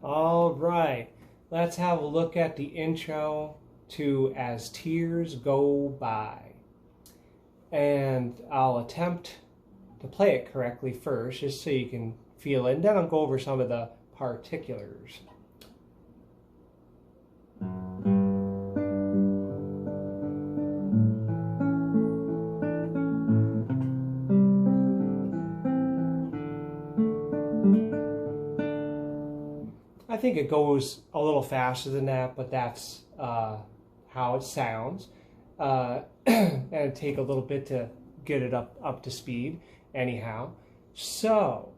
All right, let's have a look at the intro to As Tears Go By. And I'll attempt to play it correctly first, just so you can feel it, and then I'll go over some of the particulars. I think it goes a little faster than that, but that's how it sounds. And it'd take a little bit to get it up to speed anyhow. So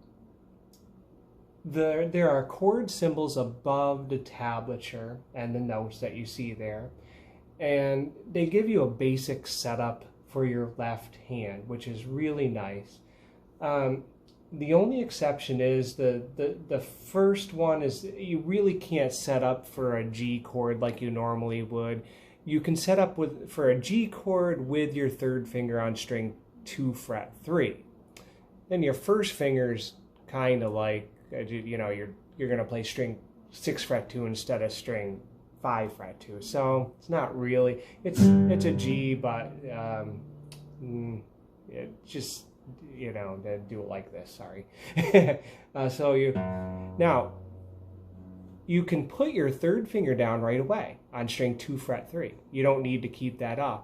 there are chord symbols above the tablature and the notes that you see there, and they give you a basic setup for your left hand, which is really nice. The only exception is the first one is you really can't set up for a G chord like you normally would. You can set up for a G chord with your third finger on string 2 fret 3. Then your first finger's kind of like, you know, you're going to play string 6 fret 2 instead of string 5 fret 2. So it's not really, it's a G, but it just, you know, to do it like this, sorry. Now you can put your third finger down right away on string 2 fret 3. You don't need to keep that off,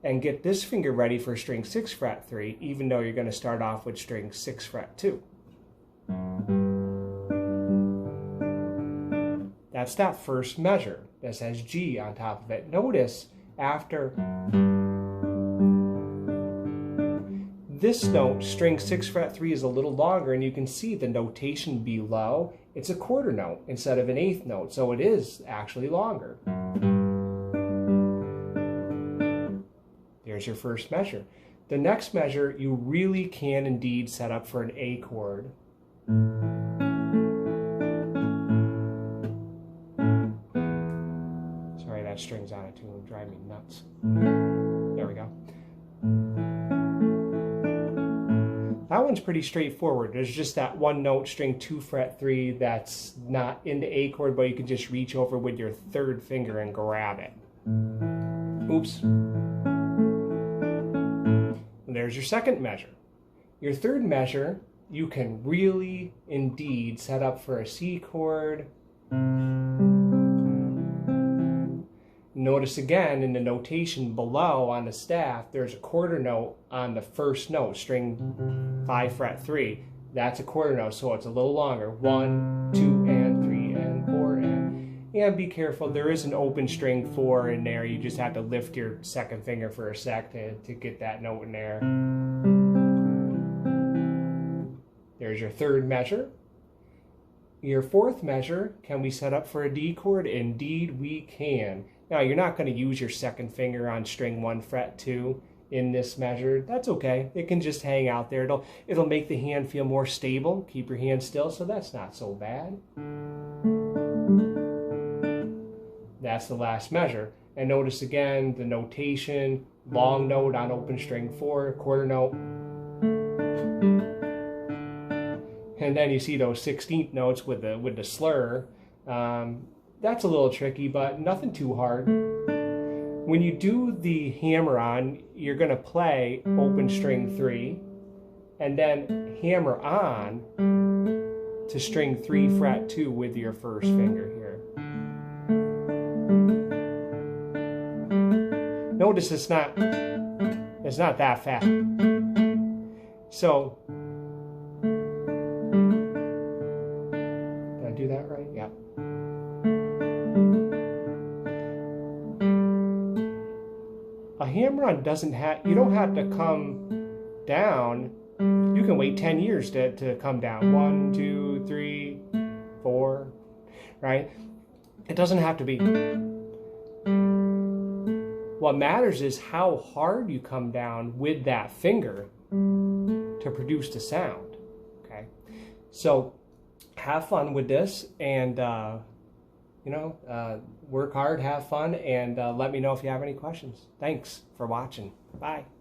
and get this finger ready for string 6 fret 3, even though you're going to start off with string 6 fret 2. That's that first measure that says G on top of it. Notice after this note, string 6 fret 3 is a little longer, and you can see the notation below. It's a quarter note instead of an eighth note, so it is actually longer. There's your first measure. The next measure, you really can indeed set up for an A chord. Sorry, that string's out of tune, drive me nuts. There we go. That one's pretty straightforward. There's just that one note, string 2 fret 3, that's not in the A chord, but you can just reach over with your third finger and grab it. Oops. And there's your second measure. Your third measure, you can really indeed set up for a C chord. Notice again in the notation below on the staff, there's a quarter note on the first note, string 5 fret 3. That's a quarter note, so it's a little longer. 1, 2, and 3, and 4, and be careful, there is an open string 4 in there. You just have to lift your second finger for a sec to get that note in there. There's your third measure. Your fourth measure, can we set up for a D chord? Indeed we can. Now, you're not going to use your second finger on string 1 fret 2 in this measure. That's okay. It can just hang out there. It'll make the hand feel more stable. Keep your hand still, so that's not so bad. That's the last measure. And notice again the notation, long note on open string 4, quarter note. And then you see those 16th notes with the slur. That's a little tricky, but nothing too hard. When you do the hammer on, you're going to play open string 3, and then hammer on to string 3 fret 2 with your first finger here. Notice it's not that fast. So, did I do that right? Yeah. A hammer-on doesn't have, you don't have to come down. You can wait 10 years to come down. 1, 2, 3, 4, right? It doesn't have to be. What matters is how hard you come down with that finger to produce the sound, okay? So have fun with this, and work hard, have fun, and let me know if you have any questions. Thanks for watching. Bye.